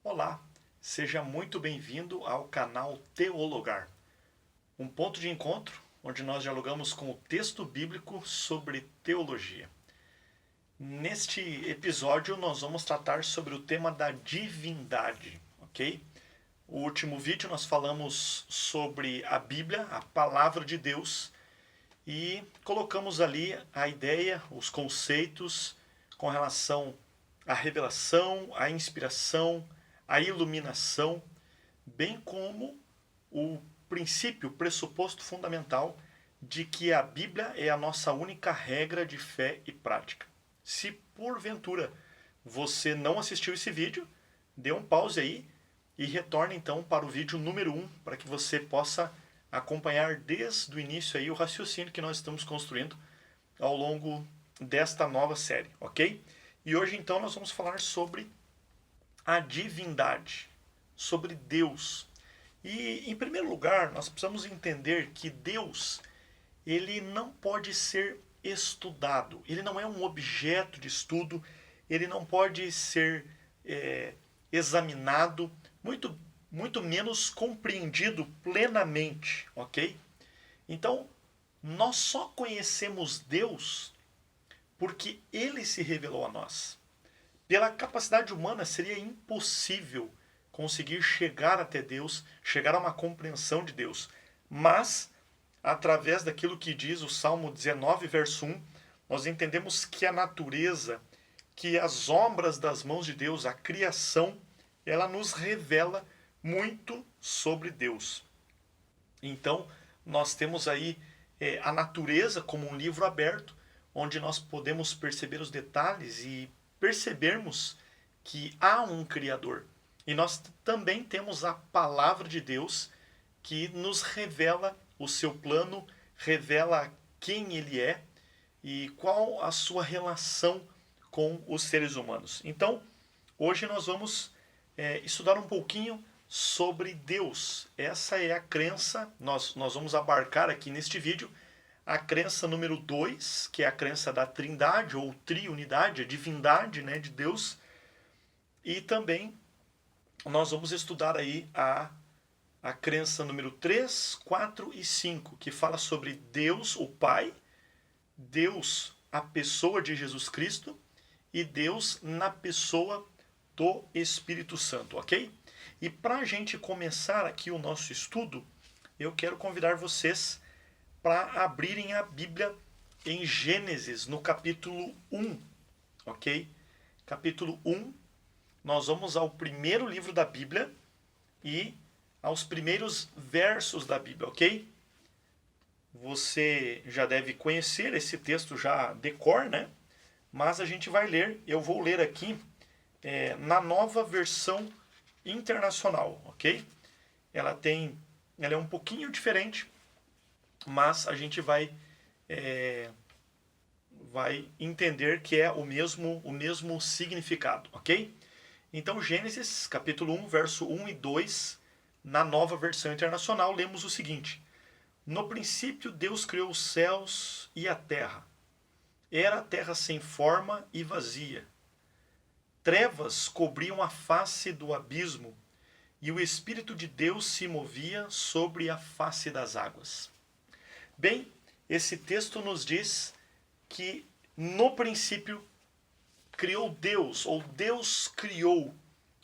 Olá, seja muito bem-vindo ao canal Teologar, um ponto de encontro onde nós dialogamos com o texto bíblico sobre teologia. Neste episódio nós vamos tratar sobre o tema da divindade, ok? No último vídeo nós falamos sobre a Bíblia, a palavra de Deus, e colocamos ali a ideia, os conceitos com relação à revelação, à inspiração, à iluminação, bem como o princípio, o pressuposto fundamental de que a Bíblia é a nossa única regra de fé e prática. Se porventura você não assistiu esse vídeo, dê um pause aí e retorne então para o vídeo número 1, para que você possa acompanhar desde o início aí o raciocínio que nós estamos construindo ao longo desta nova série, ok? E hoje então nós vamos falar sobre a divindade, sobre Deus. E em primeiro lugar, nós precisamos entender que Deus, ele não pode ser estudado, ele não é um objeto de estudo, ele não pode ser examinado, muito menos compreendido plenamente, ok? Então, nós só conhecemos Deus porque Ele se revelou a nós. Pela capacidade humana seria impossível conseguir chegar até Deus, chegar a uma compreensão de Deus. Mas, através daquilo que diz o Salmo 19, verso 1, nós entendemos que a natureza, que as obras das mãos de Deus, a criação, ela nos revela muito sobre Deus. Então, nós temos aí a natureza como um livro aberto, onde nós podemos perceber os detalhes e percebermos que há um Criador. E nós também temos a palavra de Deus que nos revela o seu plano, revela quem Ele é e qual a sua relação com os seres humanos. Então, hoje nós vamos estudar um pouquinho sobre Deus. Essa é a crença, nós vamos abarcar aqui neste vídeo a crença número 2, que é a crença da trindade ou triunidade, a divindade, né, de Deus. E também nós vamos estudar aí a crença número 3, 4 e 5, que fala sobre Deus, o Pai, Deus, a pessoa de Jesus Cristo, e Deus na pessoa do Espírito Santo, ok? E para a gente começar aqui o nosso estudo, eu quero convidar vocês para abrirem a Bíblia em Gênesis, no capítulo 1, ok? Capítulo 1, nós vamos ao primeiro livro da Bíblia e aos primeiros versos da Bíblia, ok? Você já deve conhecer esse texto já de cor, né? Mas a gente vai ler, eu vou ler aqui na nova versão internacional, ok? Ela é um pouquinho diferente, mas a gente vai entender que é o mesmo significado, ok? Então, Gênesis, capítulo 1, verso 1 e 2, na nova versão internacional, lemos o seguinte: No princípio, Deus criou os céus e a terra. Era a terra sem forma e vazia. Trevas cobriam a face do abismo, e o Espírito de Deus se movia sobre a face das águas. Bem, esse texto nos diz que no princípio criou Deus, ou Deus criou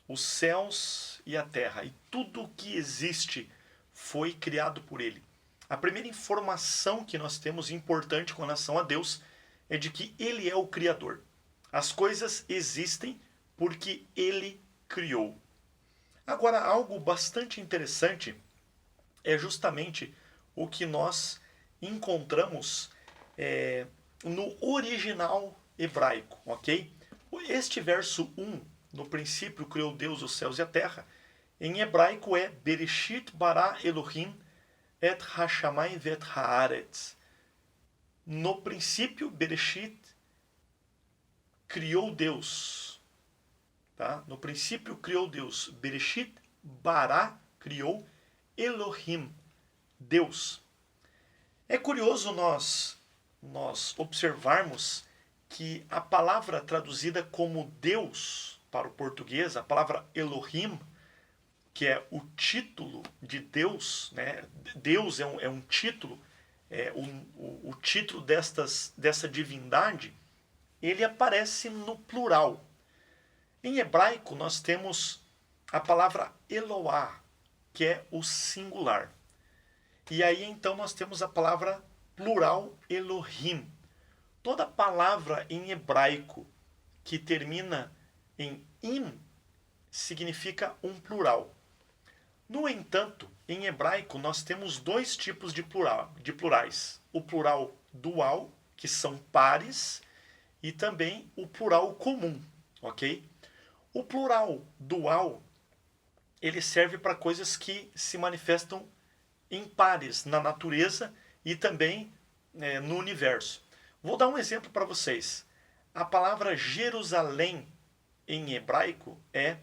os céus e a terra, e tudo o que existe foi criado por Ele. A primeira informação que nós temos importante com relação a Deus é de que Ele é o Criador. As coisas existem porque Ele criou. Agora, algo bastante interessante é justamente o que nós encontramos no original hebraico, ok? Este verso 1, no princípio criou Deus os céus e a terra, em hebraico é Bereshit bara Elohim et hashamayim vet haaretz. No princípio, Bereshit criou Deus. Tá? No princípio criou Deus. Bereshit bara criou Elohim, Deus. É curioso nós observarmos que a palavra traduzida como Deus para o português, a palavra Elohim, que é o título de Deus, né? Deus é um título, o título dessa divindade, ele aparece no plural. Em hebraico, nós temos a palavra Eloá, que é o singular. E aí, então, nós temos a palavra plural Elohim. Toda palavra em hebraico que termina em im significa um plural. No entanto, em hebraico, nós temos dois tipos de plurais. O plural dual, que são pares, e também o plural comum, ok? O plural dual, ele serve para coisas que se manifestam em pares na natureza e também no universo. Vou dar um exemplo para vocês. A palavra Jerusalém em hebraico é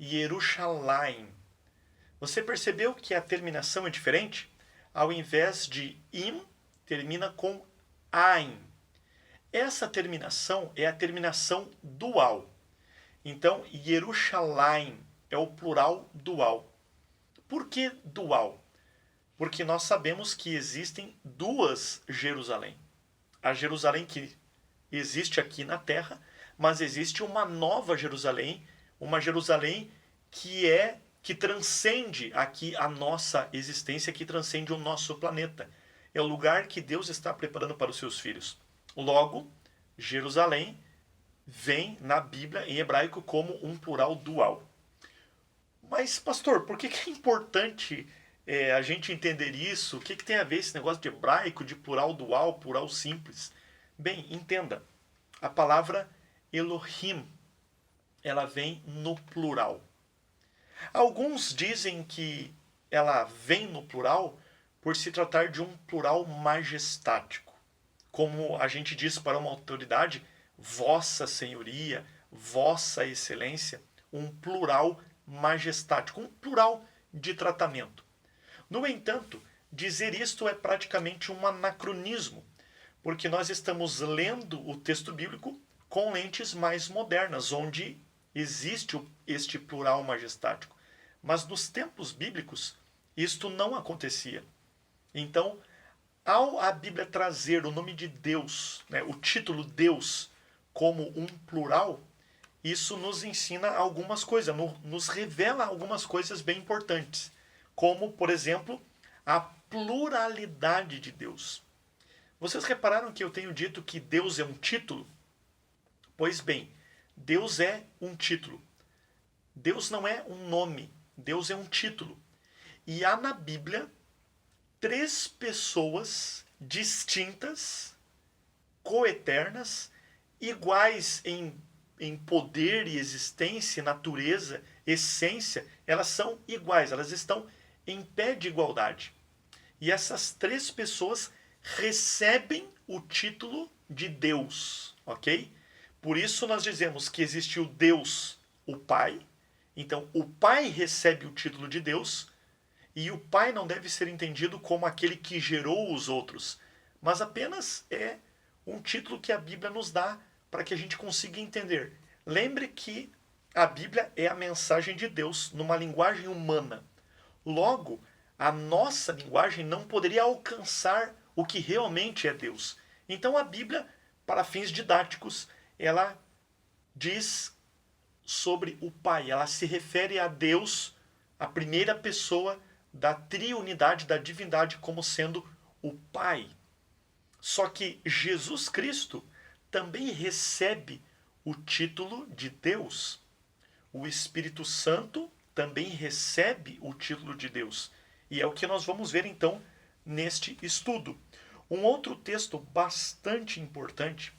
Yerushalayim. Você percebeu que a terminação é diferente? Ao invés de im, termina com ain. Essa terminação é a terminação dual. Então, Yerushalayim é o plural dual. Por que dual? Porque nós sabemos que existem duas Jerusalém. A Jerusalém que existe aqui na Terra, mas existe uma nova Jerusalém, uma Jerusalém que transcende aqui a nossa existência, que transcende o nosso planeta. É o lugar que Deus está preparando para os seus filhos. Logo, Jerusalém vem na Bíblia em hebraico como um plural dual. Mas, pastor, por que é importante a gente entender isso? O que tem a ver esse negócio de hebraico, de plural dual, plural simples? Bem, entenda. A palavra Elohim, ela vem no plural. Alguns dizem que ela vem no plural por se tratar de um plural majestático. Como a gente diz para uma autoridade, Vossa Senhoria, Vossa Excelência, um plural majestático, um plural de tratamento. No entanto, dizer isto é praticamente um anacronismo, porque nós estamos lendo o texto bíblico com lentes mais modernas, onde existe este plural majestático. Mas nos tempos bíblicos, isto não acontecia. Então, ao a Bíblia trazer o nome de Deus, né, o título Deus, como um plural, isso nos ensina algumas coisas, nos revela algumas coisas bem importantes. Como, por exemplo, a pluralidade de Deus. Vocês repararam que eu tenho dito que Deus é um título? Pois bem, Deus é um título. Deus não é um nome, Deus é um título. E há na Bíblia 3 pessoas distintas, coeternas, iguais em poder e existência, natureza, essência, elas são iguais, elas estão em pé de igualdade. E essas 3 pessoas recebem o título de Deus, ok? Por isso nós dizemos que existe o Deus, o Pai. Então, o Pai recebe o título de Deus, e o Pai não deve ser entendido como aquele que gerou os outros, mas apenas é um título que a Bíblia nos dá para que a gente consiga entender. Lembre que a Bíblia é a mensagem de Deus numa linguagem humana. Logo, a nossa linguagem não poderia alcançar o que realmente é Deus. Então a Bíblia, para fins didáticos, ela diz sobre o Pai. Ela se refere a Deus, a primeira pessoa da triunidade, da divindade, como sendo o Pai. Só que Jesus Cristo também recebe o título de Deus. O Espírito Santo também recebe o título de Deus. E é o que nós vamos ver então neste estudo. Um outro texto bastante importante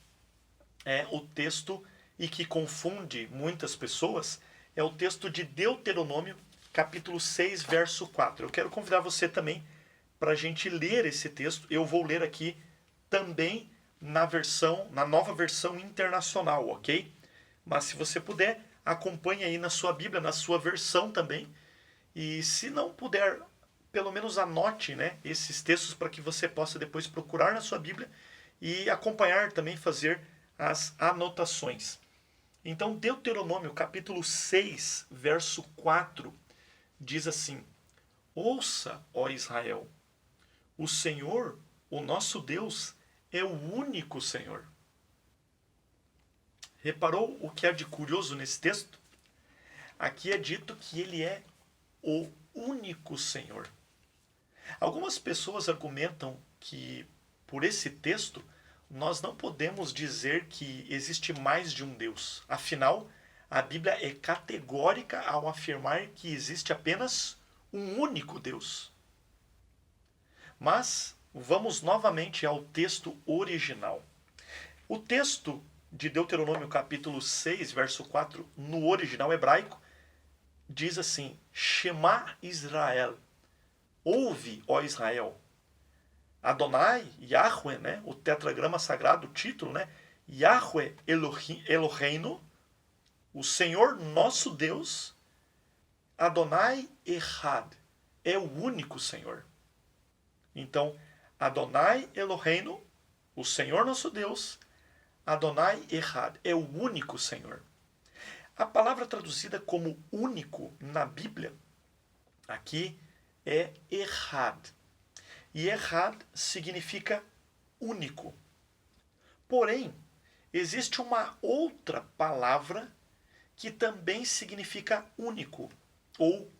é o texto e que confunde muitas pessoas, é o texto de Deuteronômio, capítulo 6, verso 4. Eu quero convidar você também para a gente ler esse texto. Eu vou ler aqui também na nova versão internacional, ok? Mas se você puder, acompanhe aí na sua Bíblia, na sua versão também. E se não puder, pelo menos anote, né, esses textos para que você possa depois procurar na sua Bíblia e acompanhar também, fazer as anotações. Então, Deuteronômio capítulo 6, verso 4, diz assim: Ouça, ó Israel, o Senhor, o nosso Deus, é o único Senhor. Reparou o que há de curioso nesse texto? Aqui é dito que ele é o único Senhor. Algumas pessoas argumentam que, por esse texto, nós não podemos dizer que existe mais de um Deus. Afinal, a Bíblia é categórica ao afirmar que existe apenas um único Deus. Mas vamos novamente ao texto original. O texto de Deuteronômio capítulo 6, verso 4, no original hebraico, diz assim: Shema Israel, ouve, ó Israel. Adonai, Yahweh, né? O tetragrama sagrado, o título, né? Yahweh Eloheinu, o Senhor nosso Deus, Adonai Echad, é o único Senhor. Então, Adonai Eloheinu, o Senhor nosso Deus, Adonai Echad, é o único Senhor. A palavra traduzida como único na Bíblia, aqui, é Echad. E Echad significa único. Porém, existe uma outra palavra que também significa único, ou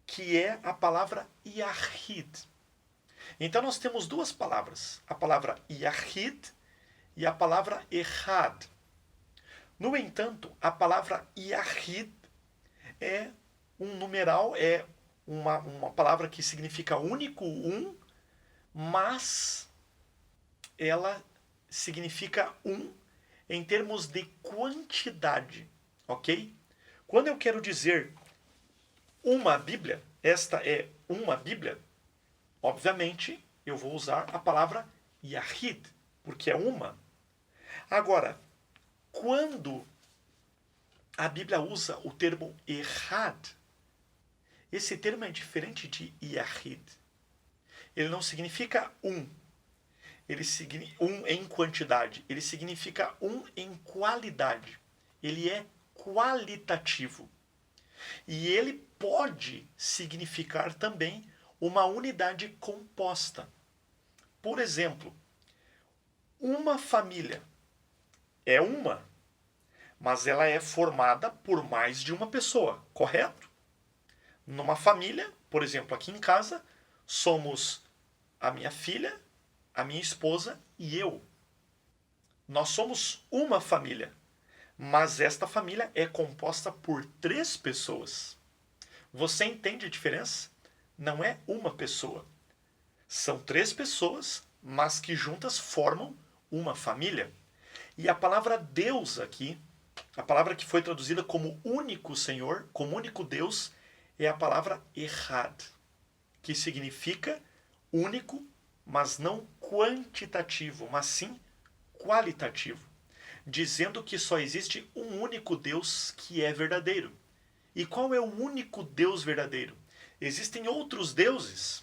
que é a palavra Yahid. Então nós temos duas palavras, a palavra Yahid e a palavra Echad. No entanto, a palavra Yahid é um numeral, é uma palavra que significa único, mas ela significa em termos de quantidade, ok? Quando eu quero dizer uma Bíblia, esta é uma Bíblia, obviamente eu vou usar a palavra Yahid, porque é uma. Agora, quando a Bíblia usa o termo Echad, esse termo é diferente de Yahid. Ele não significa ele em quantidade. Ele significa em qualidade. Ele é qualitativo. E ele pode significar também uma unidade composta. Por exemplo, uma família é uma, mas ela é formada por mais de uma pessoa, correto? Numa família, por exemplo, aqui em casa, somos a minha filha, a minha esposa e eu. Nós somos uma família, mas esta família é composta por 3 pessoas. Você entende a diferença? Não é uma pessoa. São 3 pessoas, mas que juntas formam uma família. E a palavra Deus aqui, a palavra que foi traduzida como único Senhor, como único Deus, é a palavra Echad, que significa único, mas não quantitativo, mas sim qualitativo, dizendo que só existe um único Deus que é verdadeiro. E qual é o único Deus verdadeiro? Existem outros deuses,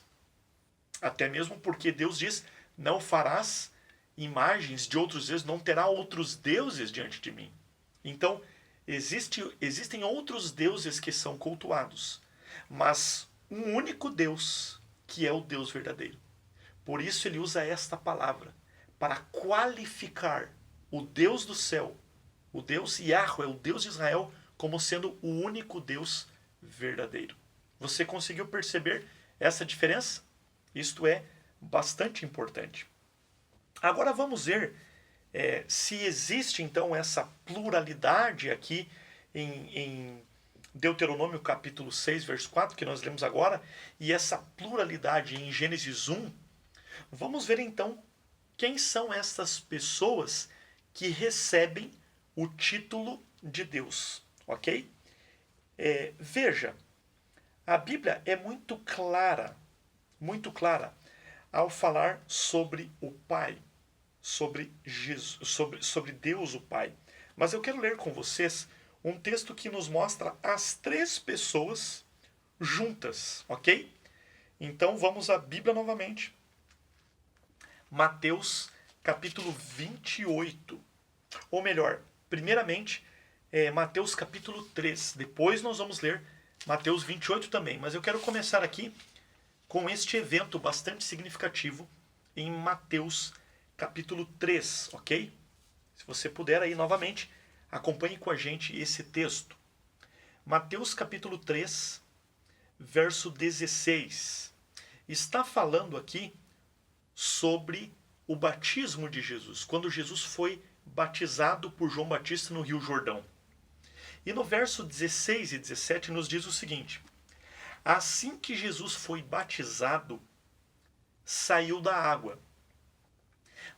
até mesmo porque Deus diz: não farás imagens de outros deuses, não terá outros deuses diante de mim. Então, existem outros deuses que são cultuados, mas um único Deus, que é o Deus verdadeiro. Por isso ele usa esta palavra, para qualificar o Deus do céu, o Deus Yahweh, o Deus de Israel, como sendo o único Deus verdadeiro. Você conseguiu perceber essa diferença? Isto é bastante importante. Agora vamos ver se existe então essa pluralidade aqui em Deuteronômio capítulo 6, verso 4, que nós lemos agora, e essa pluralidade em Gênesis 1. Vamos ver então quem são essas pessoas que recebem o título de Deus, ok? Veja, a Bíblia é muito clara ao falar sobre o Pai, sobre Jesus, sobre Deus o Pai. Mas eu quero ler com vocês um texto que nos mostra as 3 pessoas juntas, ok? Então vamos à Bíblia novamente. Mateus capítulo 28. Ou melhor, primeiramente, Mateus capítulo 3. Depois nós vamos ler Mateus 28 também. Mas eu quero começar aqui com este evento bastante significativo em Mateus capítulo 3, ok? Se você puder aí novamente, acompanhe com a gente esse texto. Mateus capítulo 3, verso 16. Está falando aqui sobre o batismo de Jesus, quando Jesus foi batizado por João Batista no Rio Jordão. E no verso 16 e 17 nos diz o seguinte: assim que Jesus foi batizado, saiu da água.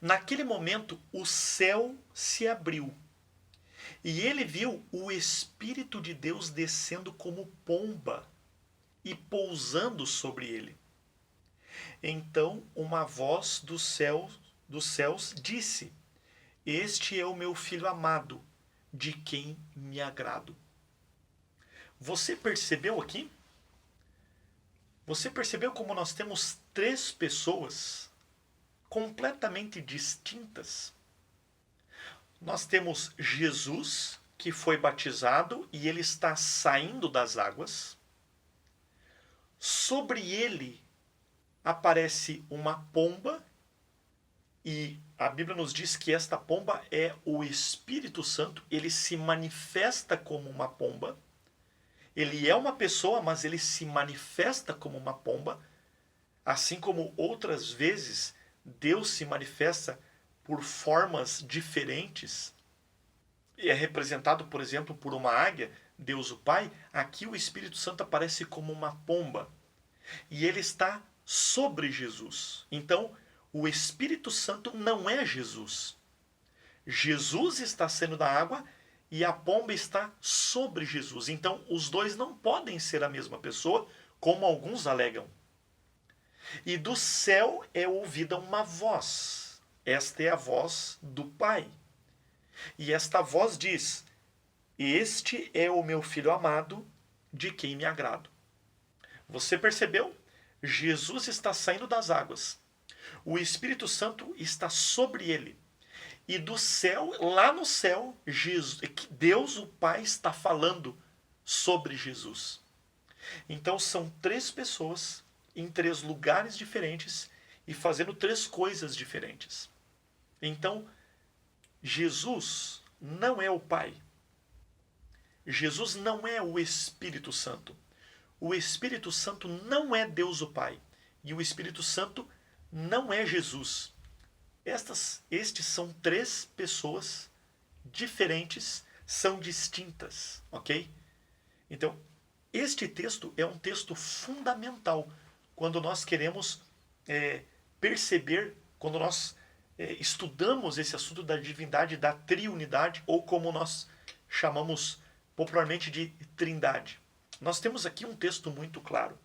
Naquele momento, o céu se abriu e ele viu o Espírito de Deus descendo como pomba e pousando sobre ele. Então uma voz dos céus disse: este é o meu filho amado, de quem me agrado. Você percebeu aqui? Você percebeu como nós temos três pessoas completamente distintas? Nós temos Jesus, que foi batizado e ele está saindo das águas. Sobre ele aparece uma pomba, e a Bíblia nos diz que esta pomba é o Espírito Santo. Ele se manifesta como uma pomba. Ele é uma pessoa, mas ele se manifesta como uma pomba. Assim como outras vezes Deus se manifesta por formas diferentes. E é representado, por exemplo, por uma águia, Deus o Pai. Aqui o Espírito Santo aparece como uma pomba. E ele está sobre Jesus. Então, o Espírito Santo não é Jesus. Jesus está saindo da água e a pomba está sobre Jesus. Então, os dois não podem ser a mesma pessoa, como alguns alegam. E do céu é ouvida uma voz. Esta é a voz do Pai. E esta voz diz: este é o meu filho amado, de quem me agrado. Você percebeu? Jesus está saindo das águas. O Espírito Santo está sobre ele. E do céu, lá no céu, Deus o Pai está falando sobre Jesus. Então são três pessoas em três lugares diferentes e fazendo três coisas diferentes. Então, Jesus não é o Pai. Jesus não é o Espírito Santo. O Espírito Santo não é Deus o Pai. E o Espírito Santo não é Jesus. Estes são três pessoas diferentes, são distintas, ok? Então, este texto é um texto fundamental quando nós queremos perceber, quando nós estudamos esse assunto da divindade, da triunidade, ou como nós chamamos popularmente de trindade. Nós temos aqui um texto muito claro.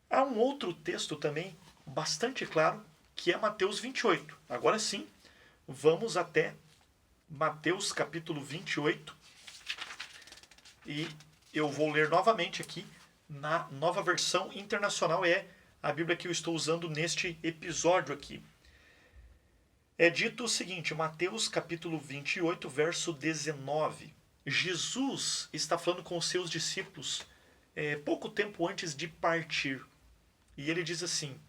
Há um outro texto também bastante claro, que é Mateus 28. Agora sim, vamos até Mateus capítulo 28. E eu vou ler novamente aqui, na Nova Versão Internacional, é a Bíblia que eu estou usando neste episódio aqui. É dito o seguinte, Mateus capítulo 28, verso 19. Jesus está falando com os seus discípulos pouco tempo antes de partir. E ele diz assim,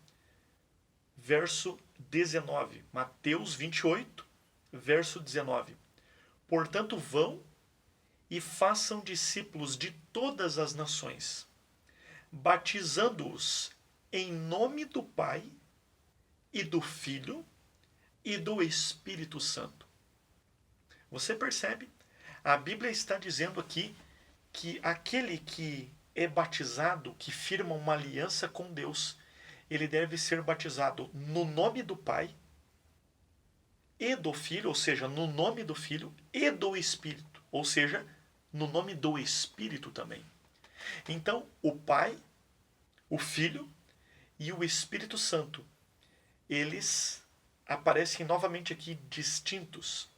verso 19, Mateus 28, verso 19. Portanto, vão e façam discípulos de todas as nações, batizando-os em nome do Pai e do Filho e do Espírito Santo. Você percebe? A Bíblia está dizendo aqui que aquele que é batizado, que firma uma aliança com Deus, ele deve ser batizado no nome do Pai e do Filho, ou seja, no nome do Filho e do Espírito, ou seja, no nome do Espírito também. Então, o Pai, o Filho e o Espírito Santo, eles aparecem novamente aqui distintos.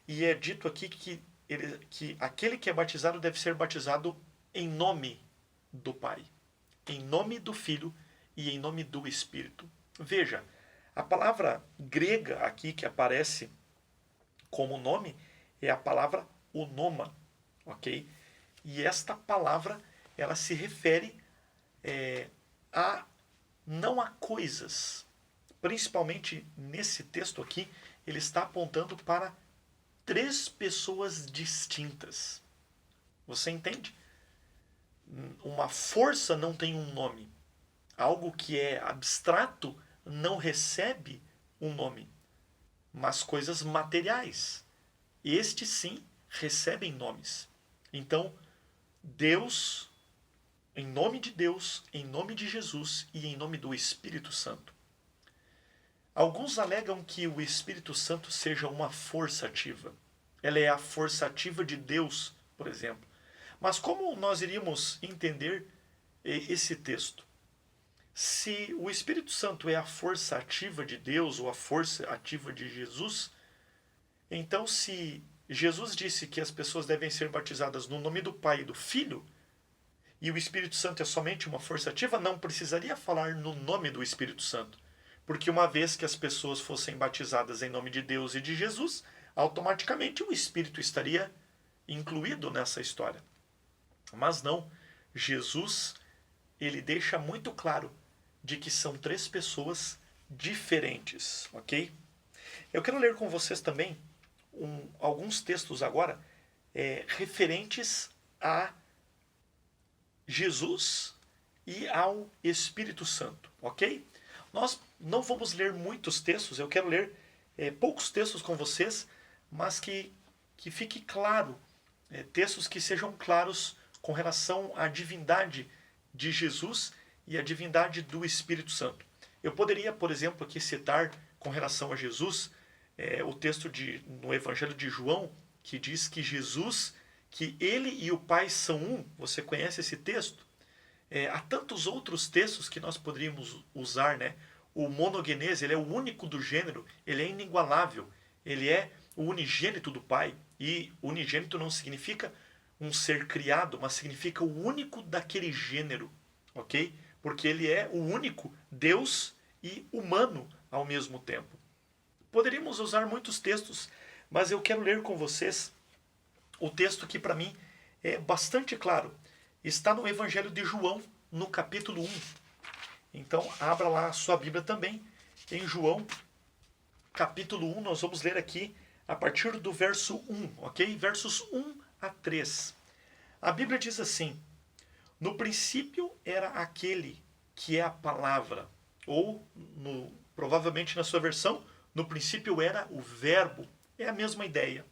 E é dito aqui que aquele que é batizado deve ser batizado em nome do Pai, em nome do Filho e em nome do Espírito. Veja, a palavra grega aqui que aparece como nome é a palavra onoma, ok? E esta palavra, ela se refere a não a coisas. Principalmente nesse texto aqui, ele está apontando para 3 pessoas distintas. Você entende? Uma força não tem um nome. Algo que é abstrato não recebe um nome. Mas coisas materiais, estes sim recebem nomes. Então, Deus, em nome de Deus, em nome de Jesus e em nome do Espírito Santo. Alguns alegam que o Espírito Santo seja uma força ativa. Ela é a força ativa de Deus, por exemplo. Mas como nós iríamos entender esse texto? Se o Espírito Santo é a força ativa de Deus ou a força ativa de Jesus, então se Jesus disse que as pessoas devem ser batizadas no nome do Pai e do Filho, e o Espírito Santo é somente uma força ativa, não precisaria falar no nome do Espírito Santo. Porque uma vez que as pessoas fossem batizadas em nome de Deus e de Jesus, automaticamente o Espírito estaria incluído nessa história. Mas não, Jesus, ele deixa muito claro de que são 3 pessoas diferentes, ok? Eu quero ler com vocês também alguns textos agora referentes a Jesus e ao Espírito Santo, ok? Nós não vamos ler muitos textos, eu quero ler poucos textos com vocês, mas que fique claro, textos que sejam claros com relação à divindade de Jesus e à divindade do Espírito Santo. Eu poderia, por exemplo, aqui citar com relação a Jesus o texto no Evangelho de João, que diz que Jesus, que ele e o Pai são um. Você conhece esse texto? Há tantos outros textos que nós poderíamos usar, né? O monogenese, ele é o único do gênero, ele é inigualável, ele é o unigênito do Pai. E unigênito não significa um ser criado, mas significa o único daquele gênero, ok? Porque ele é o único Deus e humano ao mesmo tempo. Poderíamos usar muitos textos, mas eu quero ler com vocês o texto que para mim é bastante claro. Está no Evangelho de João, no capítulo 1. Então, abra lá a sua Bíblia também. Em João, capítulo 1, nós vamos ler aqui a partir do verso 1, ok? Versos 1 a 3. A Bíblia diz assim: no princípio era aquele que é a palavra, ou, provavelmente na sua versão, no princípio era o verbo. É a mesma ideia.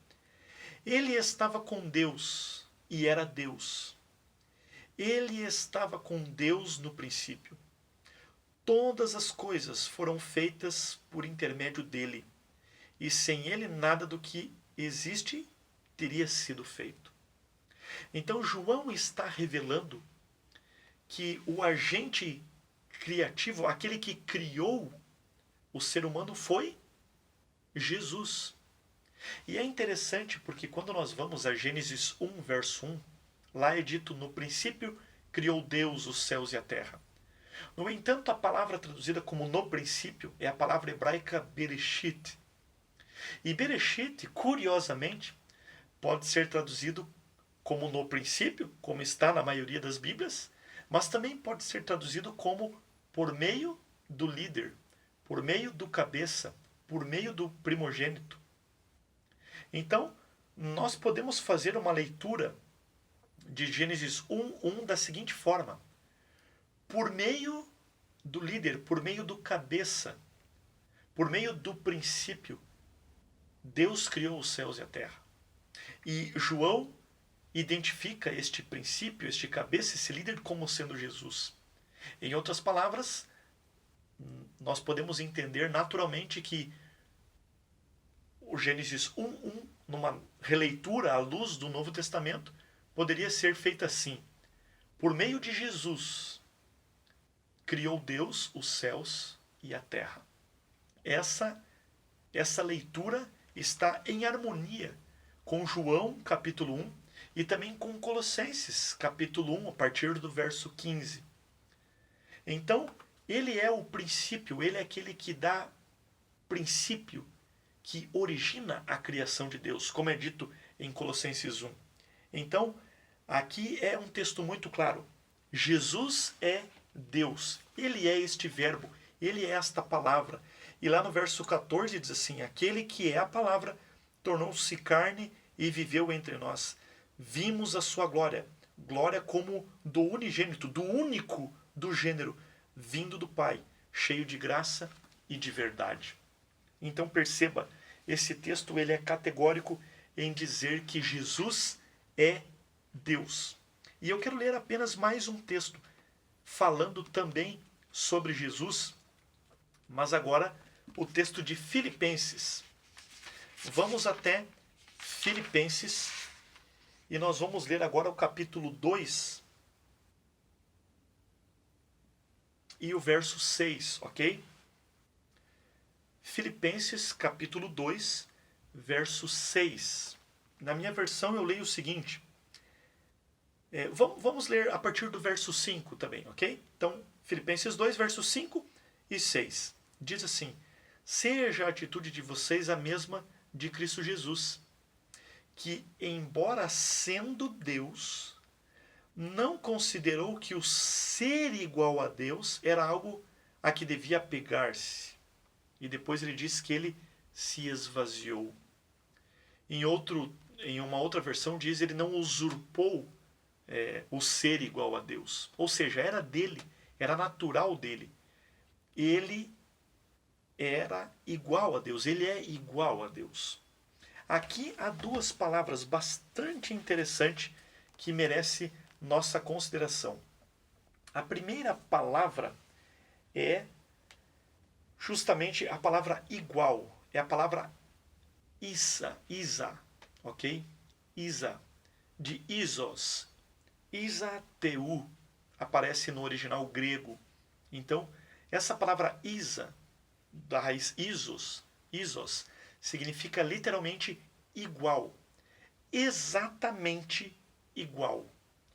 Ele estava com Deus e era Deus. Ele estava com Deus no princípio. Todas as coisas foram feitas por intermédio dele, e sem ele nada do que existe teria sido feito. Então João está revelando que o agente criativo, aquele que criou o ser humano, foi Jesus. E é interessante porque quando nós vamos a Gênesis 1, verso 1, lá é dito: no princípio criou Deus os céus e a terra. No entanto, a palavra traduzida como no princípio é a palavra hebraica Bereshit. E Bereshit, curiosamente, pode ser traduzido como no princípio, como está na maioria das Bíblias, mas também pode ser traduzido como por meio do líder, por meio do cabeça, por meio do primogênito. Então, nós podemos fazer uma leitura de Gênesis 1:1 da seguinte forma: por meio do líder, por meio do cabeça, por meio do princípio, Deus criou os céus e a terra. E João identifica este princípio, este cabeça, esse líder como sendo Jesus. Em outras palavras, nós podemos entender naturalmente que o Gênesis 1:1, numa releitura à luz do Novo Testamento, poderia ser feita assim: por meio de Jesus, criou Deus os céus e a terra. Essa leitura está em harmonia com João, capítulo 1, e também com Colossenses, capítulo 1, a partir do verso 15. Então, ele é o princípio, ele é aquele que dá princípio, que origina a criação de Deus. Como é dito em Colossenses 1. Então, aqui é um texto muito claro. Jesus é Deus. Ele é este verbo. Ele é esta palavra. E lá no verso 14 diz assim: aquele que é a palavra tornou-se carne e viveu entre nós. Vimos a sua glória. Glória como do unigênito, do único do gênero, vindo do Pai, cheio de graça e de verdade. Então perceba, esse texto ele é categórico em dizer que Jesus é Deus. E eu quero ler apenas mais um texto falando também sobre Jesus, mas agora o texto de Filipenses. Vamos até Filipenses e nós vamos ler agora o capítulo 2 e o verso 6, ok? Filipenses capítulo 2, verso 6. Na minha versão eu leio o seguinte. Vamos ler a partir do verso 5 também, ok? Então, Filipenses 2, versos 5 e 6. Diz assim: seja a atitude de vocês a mesma de Cristo Jesus, que, embora sendo Deus, não considerou que o ser igual a Deus era algo a que devia apegar-se. E depois ele diz que ele se esvaziou. Em uma outra versão diz ele não usurpou o ser igual a Deus. Ou seja, era dele, era natural dele. Ele era igual a Deus, ele é igual a Deus. Aqui há duas palavras bastante interessantes que merecem nossa consideração. A primeira palavra é justamente a palavra igual, é a palavra isa, ok? Isa, de isos. Isateu aparece no original grego. Então, essa palavra isa, da raiz isos, significa literalmente igual. Exatamente igual.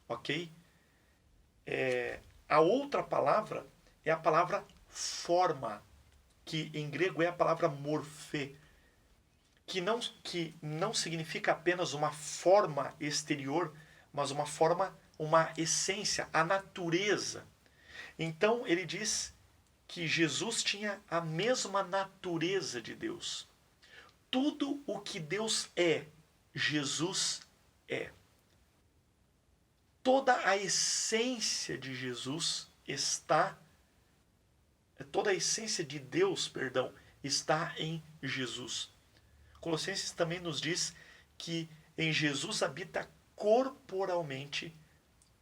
Ok? A outra palavra é a palavra forma, que em grego é a palavra morfê, que não significa apenas uma forma exterior, mas uma essência, a natureza. Então ele diz que Jesus tinha a mesma natureza de Deus. Tudo o que Deus é, Jesus é. Toda a essência de Jesus toda a essência de Deus, está em Jesus. Colossenses também nos diz que em Jesus habita corporalmente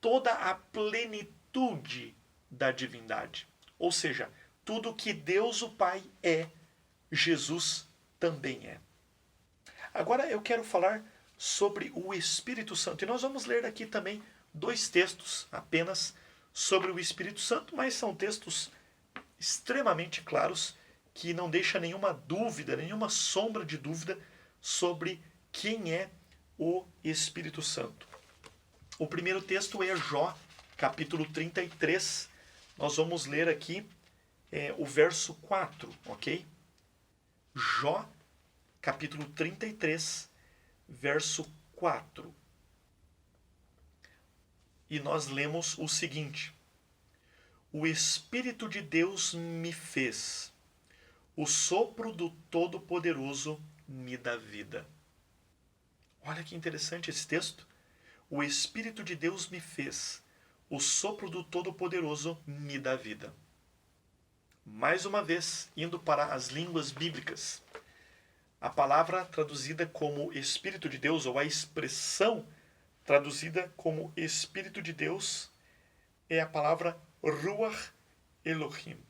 toda a plenitude da divindade. Ou seja, tudo que Deus o Pai é, Jesus também é. Agora eu quero falar sobre o Espírito Santo. E nós vamos ler aqui também 2 textos apenas sobre o Espírito Santo, mas são textos extremamente claros que não deixam nenhuma dúvida, nenhuma sombra de dúvida sobre quem é o Espírito Santo. O primeiro texto é Jó, capítulo 33. Nós vamos ler aqui o verso 4, ok? Jó, capítulo 33, verso 4. E nós lemos o seguinte: o Espírito de Deus me fez, o sopro do Todo-Poderoso me dá vida. Olha que interessante esse texto. O Espírito de Deus me fez, o sopro do Todo-Poderoso me dá vida. Mais uma vez, indo para as línguas bíblicas, a palavra traduzida como Espírito de Deus, ou a expressão traduzida como Espírito de Deus, é a palavra Ruach Elohim.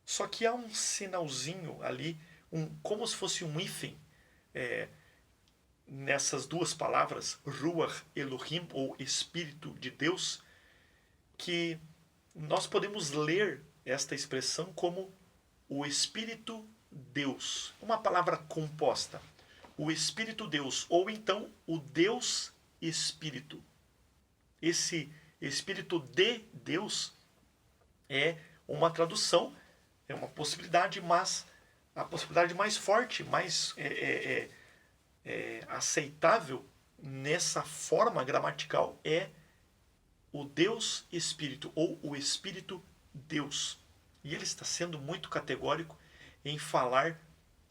Só que há um sinalzinho ali, como se fosse um hífen, nessas duas palavras, Ruach Elohim, ou Espírito de Deus, que nós podemos ler esta expressão como o Espírito Deus, uma palavra composta. O Espírito Deus, ou então o Deus Espírito. Esse Espírito de Deus é uma tradução, é uma possibilidade, mas a possibilidade mais forte, mais aceitável nessa forma gramatical é o Deus Espírito, ou o Espírito Deus. E ele está sendo muito categórico em falar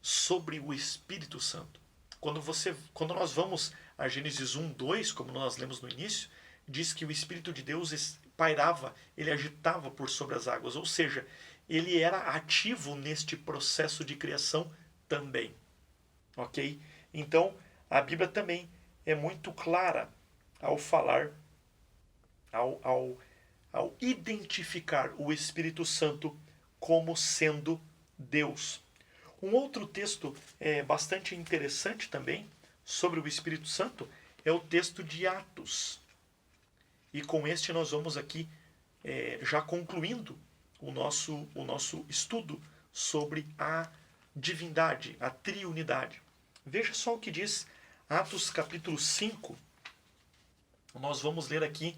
sobre o Espírito Santo. Quando nós vamos a Gênesis 1, 2, como nós lemos no início, diz que o Espírito de Deus pairava, ele agitava por sobre as águas, ou seja, ele era ativo neste processo de criação também. Ok? Então, a Bíblia também é muito clara ao falar, ao identificar o Espírito Santo como sendo Deus. Um outro texto bastante interessante também sobre o Espírito Santo é o texto de Atos. E com este nós vamos aqui já concluindo o nosso estudo sobre a divindade, a triunidade. Veja só o que diz Atos capítulo 5. Nós vamos ler aqui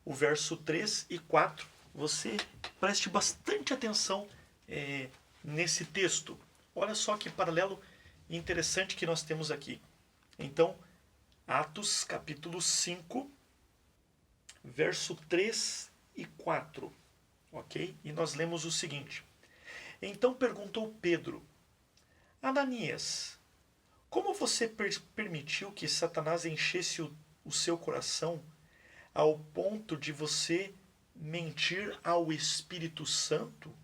o verso 3 e 4. Você preste bastante atenção nesse texto. Olha só que paralelo interessante que nós temos aqui. Então, Atos capítulo 5, verso 3 e 4. Ok? E nós lemos o seguinte. Então perguntou Pedro: Ananias, como você permitiu que Satanás enchesse o seu coração ao ponto de você mentir ao Espírito Santo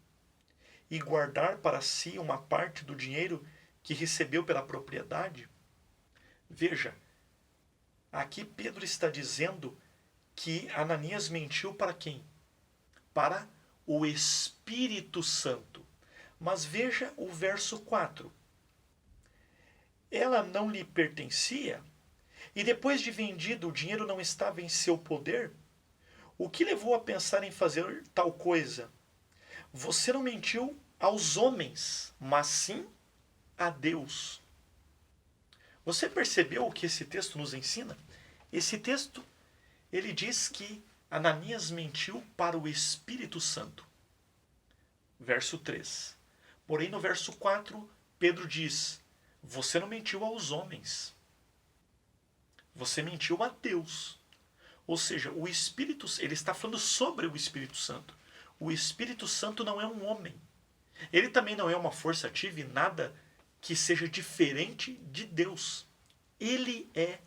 e guardar para si uma parte do dinheiro que recebeu pela propriedade? Veja, aqui Pedro está dizendo que Ananias mentiu para quem? Para o Espírito Santo. Mas veja o verso 4. Ela não lhe pertencia, e depois de vendido o dinheiro não estava em seu poder? O que levou a pensar em fazer tal coisa? Você não mentiu aos homens, mas sim a Deus. Você percebeu o que esse texto nos ensina? Esse texto, ele diz que Ananias mentiu para o Espírito Santo. Verso 3. Porém, no verso 4, Pedro diz: você não mentiu aos homens. Você mentiu a Deus. Ou seja, o Espírito, ele está falando sobre o Espírito Santo. O Espírito Santo não é um homem. Ele também não é uma força ativa e nada que seja diferente de Deus. Ele é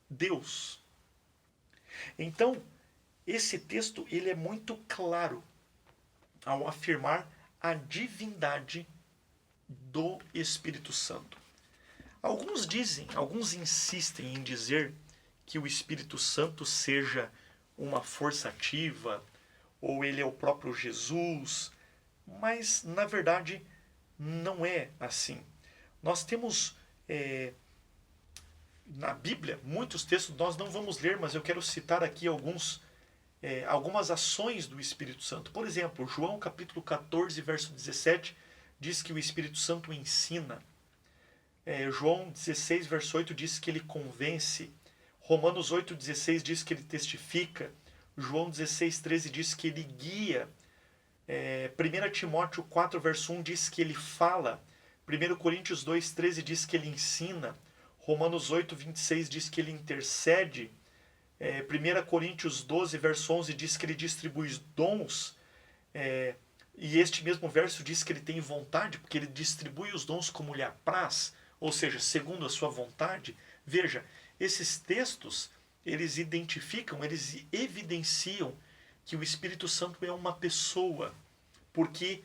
Deus. Então, esse texto ele é muito claro ao afirmar a divindade do Espírito Santo. Alguns insistem em dizer que o Espírito Santo seja uma força ativa, ou ele é o próprio Jesus, mas na verdade não é assim. Nós temos na Bíblia muitos textos, nós não vamos ler, mas eu quero citar aqui algumas ações do Espírito Santo. Por exemplo, João capítulo 14, verso 17, diz que o Espírito Santo ensina. João 16, verso 8 diz que ele convence. Romanos 8, 16 diz que ele testifica. João 16, 13 diz que ele guia. 1 Timóteo 4, verso 1 diz que ele fala. 1 Coríntios 2, 13 diz que ele ensina. Romanos 8, 26 diz que ele intercede. 1 Coríntios 12, verso 11 diz que ele distribui os dons. E este mesmo verso diz que ele tem vontade, porque ele distribui os dons como lhe apraz, ou seja, segundo a sua vontade. Veja, esses textos, eles identificam, eles evidenciam que o Espírito Santo é uma pessoa, porque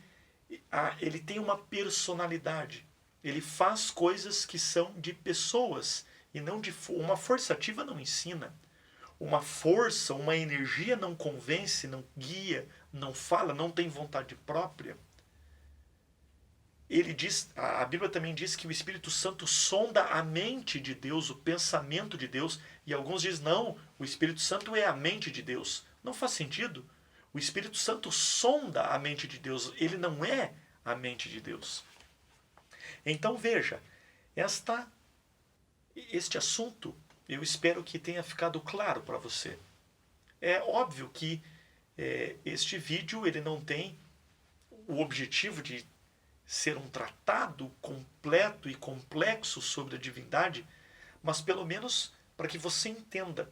ele tem uma personalidade. Ele faz coisas que são de pessoas e não de uma força ativa não ensina. Uma força, uma energia não convence, não guia, não fala, não tem vontade própria. A Bíblia também diz que o Espírito Santo sonda a mente de Deus, o pensamento de Deus, e alguns dizem, não, o Espírito Santo é a mente de Deus. Não faz sentido. O Espírito Santo sonda a mente de Deus, ele não é a mente de Deus. Então veja, este assunto eu espero que tenha ficado claro para você. É óbvio que este vídeo ele não tem o objetivo de ser um tratado completo e complexo sobre a divindade, mas pelo menos para que você entenda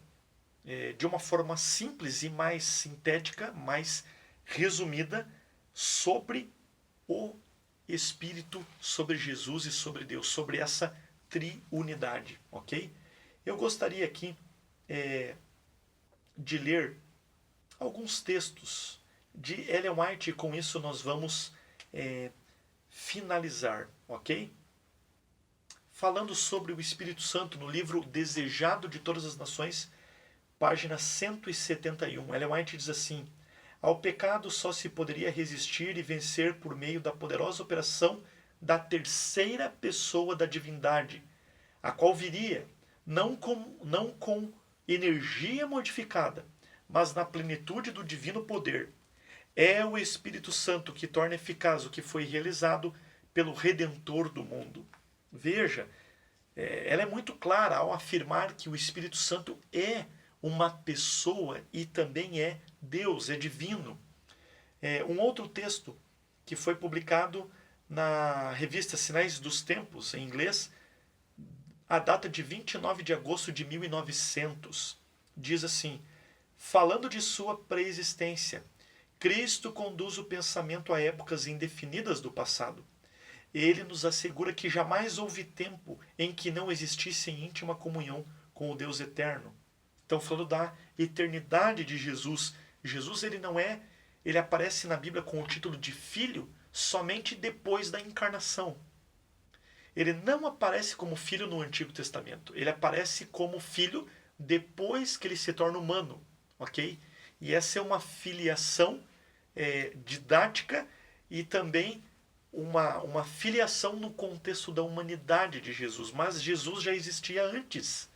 de uma forma simples e mais sintética, mais resumida, sobre o Espírito, sobre Jesus e sobre Deus, sobre essa triunidade, ok? Eu gostaria aqui de ler alguns textos de Ellen White e com isso nós vamos finalizar, ok? Falando sobre o Espírito Santo no livro Desejado de Todas as Nações, página 171. Ellen White diz assim: ao pecado só se poderia resistir e vencer por meio da poderosa operação da terceira pessoa da divindade, a qual viria não com energia modificada, mas na plenitude do divino poder. É o Espírito Santo que torna eficaz o que foi realizado pelo Redentor do mundo. Veja, ela é muito clara ao afirmar que o Espírito Santo é uma pessoa e também é Deus, é divino. Um outro texto que foi publicado na revista Sinais dos Tempos, em inglês, a data de 29 de agosto de 1900, diz assim: falando de sua preexistência, Cristo conduz o pensamento a épocas indefinidas do passado. Ele nos assegura que jamais houve tempo em que não existisse íntima comunhão com o Deus eterno. Então, falando da eternidade de Jesus, Jesus ele aparece na Bíblia com o título de filho somente depois da encarnação. Ele não aparece como filho no Antigo Testamento. Ele aparece como filho depois que ele se torna humano, ok? E essa é uma filiação didática e também uma filiação no contexto da humanidade de Jesus. Mas Jesus já existia antes.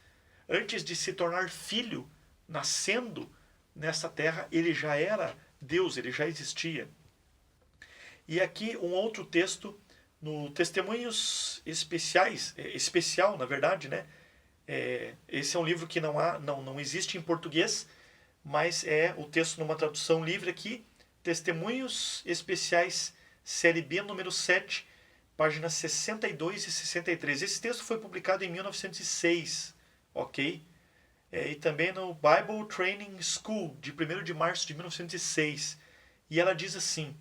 Antes de se tornar filho, nascendo nessa terra, ele já era Deus, ele já existia. E aqui um outro texto, no Testemunhos Especiais, especial na verdade, né? Esse é um livro que não existe em português, mas é o texto numa tradução livre aqui, Testemunhos Especiais, série B, número 7, páginas 62 e 63. Esse texto foi publicado em 1906, ok? E também no Bible Training School, de 1º de março de 1906. E ela diz assim: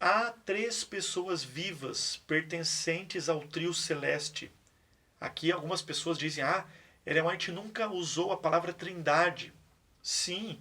há 3 pessoas vivas pertencentes ao trio celeste. Aqui algumas pessoas dizem: Ellen White nunca usou a palavra trindade. Sim,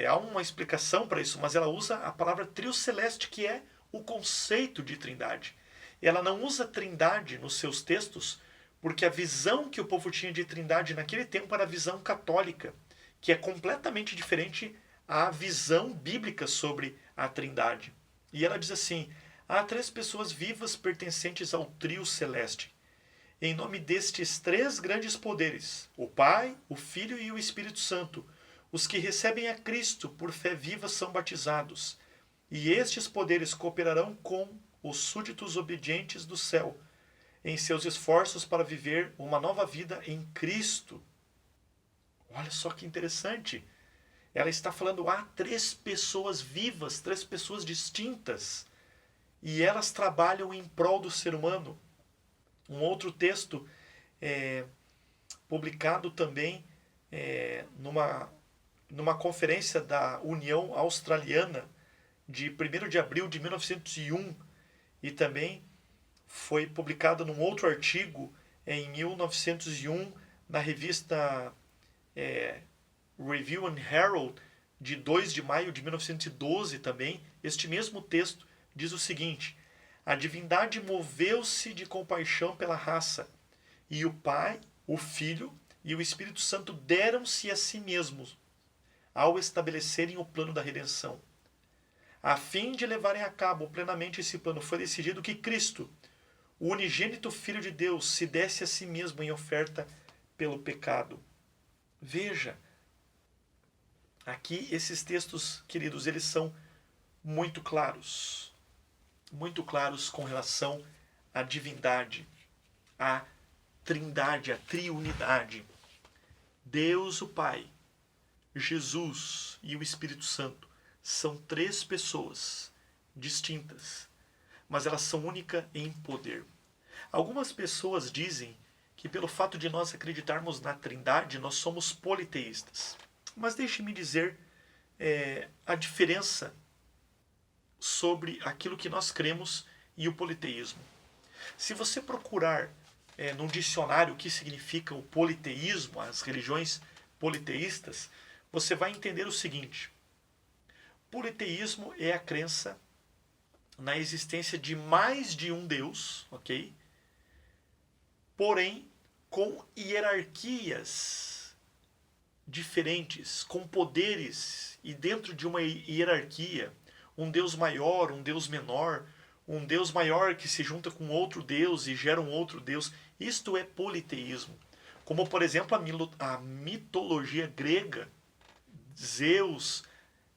há uma explicação para isso, mas ela usa a palavra trio celeste, que é o conceito de trindade. Ela não usa trindade nos seus textos porque a visão que o povo tinha de trindade naquele tempo era a visão católica, que é completamente diferente à visão bíblica sobre a trindade. E ela diz assim: há 3 pessoas vivas pertencentes ao trio celeste. Em nome destes 3 grandes poderes, o Pai, o Filho e o Espírito Santo, os que recebem a Cristo por fé viva são batizados. E estes poderes cooperarão com os súditos obedientes do céu, em seus esforços para viver uma nova vida em Cristo. Olha só que interessante. Ela está falando, há 3 pessoas vivas, 3 pessoas distintas, e elas trabalham em prol do ser humano. Um outro texto publicado também numa conferência da União Australiana de 1º de abril de 1901, e também foi publicado num outro artigo em 1901 na revista Review and Herald, de 2 de maio de 1912 também. Este mesmo texto diz o seguinte: a divindade moveu-se de compaixão pela raça, e o Pai, o Filho e o Espírito Santo deram-se a si mesmos ao estabelecerem o plano da redenção. A fim de levarem a cabo plenamente esse plano, foi decidido que Cristo, o unigênito Filho de Deus, se desse a si mesmo em oferta pelo pecado. Veja, aqui esses textos, queridos, eles são muito claros com relação à divindade, à trindade, à triunidade. Deus o Pai, Jesus e o Espírito Santo são 3 pessoas distintas, mas elas são únicas em poder. Algumas pessoas dizem que pelo fato de nós acreditarmos na Trindade, nós somos politeístas. Mas deixe-me dizer a diferença sobre aquilo que nós cremos e o politeísmo. Se você procurar num dicionário o que significa o politeísmo, as religiões politeístas, você vai entender o seguinte: politeísmo é a crença na existência de mais de um Deus, ok? Porém, com hierarquias diferentes, com poderes, e dentro de uma hierarquia, um Deus maior, um Deus menor, um Deus maior que se junta com outro Deus e gera um outro Deus. Isto é politeísmo. Como, por exemplo, a mitologia grega, Zeus,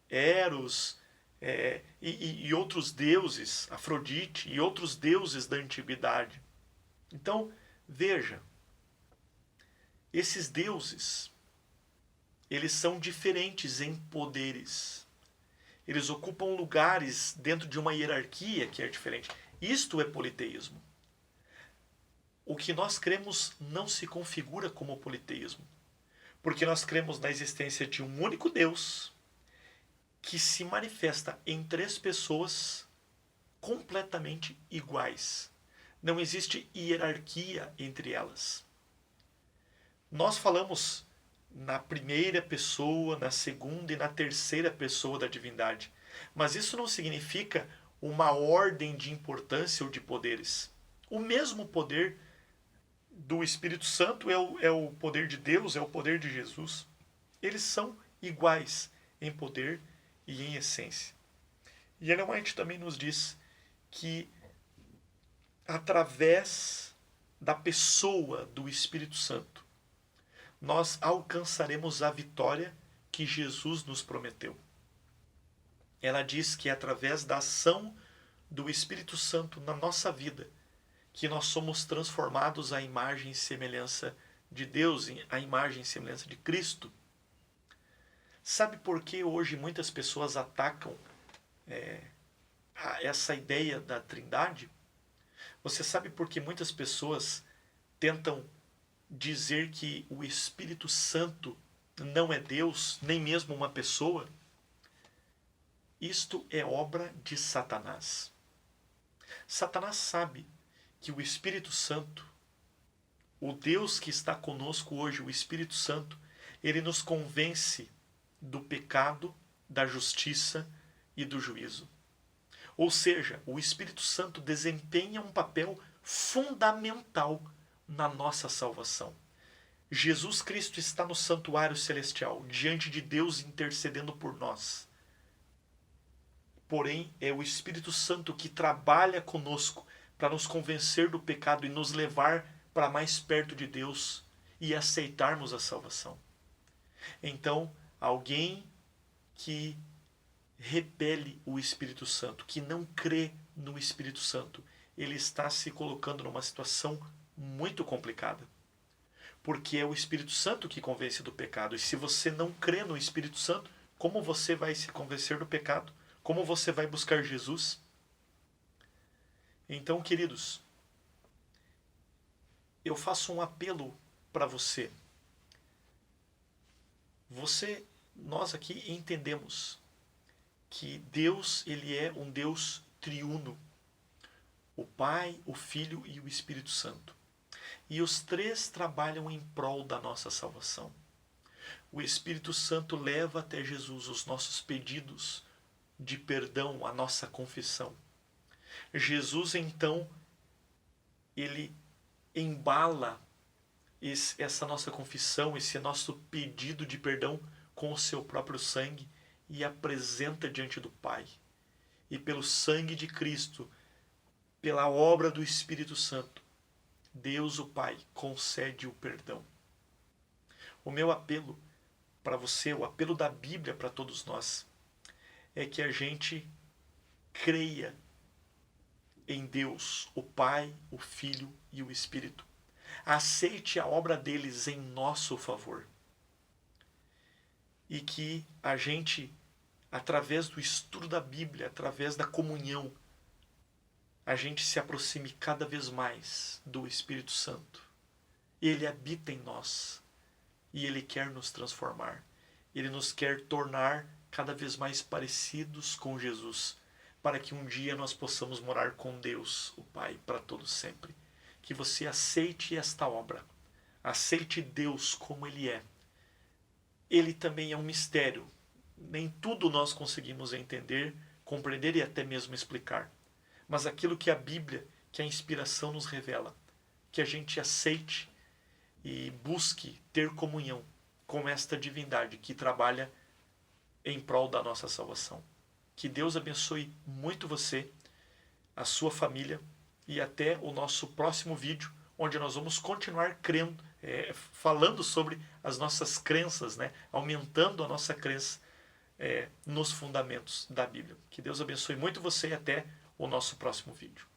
Eros, e outros deuses, Afrodite e outros deuses da antiguidade. Então, veja, esses deuses, eles são diferentes em poderes. Eles ocupam lugares dentro de uma hierarquia que é diferente. Isto é politeísmo. O que nós cremos não se configura como politeísmo, porque nós cremos na existência de um único Deus que se manifesta em três pessoas completamente iguais. Não existe hierarquia entre elas. Nós falamos na primeira pessoa, na segunda e na terceira pessoa da divindade. Mas isso não significa uma ordem de importância ou de poderes. O mesmo poder do Espírito Santo é o poder de Deus, é o poder de Jesus. Eles são iguais em poder e em essência. E Ellen White também nos diz que através da pessoa do Espírito Santo, nós alcançaremos a vitória que Jesus nos prometeu. Ela diz que é através da ação do Espírito Santo na nossa vida que nós somos transformados à imagem e semelhança de Deus, à imagem e semelhança de Cristo. Sabe por que hoje muitas pessoas atacam essa ideia da Trindade? Você sabe por que muitas pessoas tentam dizer que o Espírito Santo não é Deus, nem mesmo uma pessoa? Isto é obra de Satanás. Satanás sabe que o Espírito Santo, o Deus que está conosco hoje, o Espírito Santo, ele nos convence do pecado, da justiça e do juízo. Ou seja, o Espírito Santo desempenha um papel fundamental na nossa salvação. Jesus Cristo está no santuário celestial, diante de Deus intercedendo por nós. Porém, é o Espírito Santo que trabalha conosco para nos convencer do pecado e nos levar para mais perto de Deus e aceitarmos a salvação. Então, alguém que repele o Espírito Santo, que não crê no Espírito Santo, ele está se colocando numa situação muito complicada. Porque é o Espírito Santo que convence do pecado. E se você não crê no Espírito Santo, como você vai se convencer do pecado? Como você vai buscar Jesus? Então, queridos, eu faço um apelo para você. Nós aqui entendemos que Deus, ele é um Deus triuno. O Pai, o Filho e o Espírito Santo. E os três trabalham em prol da nossa salvação. O Espírito Santo leva até Jesus os nossos pedidos de perdão, a nossa confissão. Jesus, então, ele embala essa nossa confissão, esse nosso pedido de perdão com o seu próprio sangue e apresenta diante do Pai. E pelo sangue de Cristo, pela obra do Espírito Santo, Deus o Pai concede o perdão. O meu apelo para você, o apelo da Bíblia para todos nós, é que a gente creia em Deus, o Pai, o Filho e o Espírito. Aceite a obra deles em nosso favor. E que a gente, através do estudo da Bíblia, através da comunhão, a gente se aproxime cada vez mais do Espírito Santo Ele habita em nós e Ele quer nos transformar. Ele nos quer tornar cada vez mais parecidos com Jesus, para que um dia nós possamos morar com Deus, o Pai, para todo sempre. Que você aceite esta obra, aceite Deus como Ele é. Ele também é um mistério. Nem tudo nós conseguimos entender, compreender e até mesmo explicar. Mas aquilo que a Bíblia, que a inspiração nos revela, que a gente aceite e busque ter comunhão com esta divindade que trabalha em prol da nossa salvação. Que Deus abençoe muito você, a sua família e até o nosso próximo vídeo, onde nós vamos continuar falando sobre as nossas crenças, né? Aumentando a nossa crença nos fundamentos da Bíblia. Que Deus abençoe muito você e até o nosso próximo vídeo.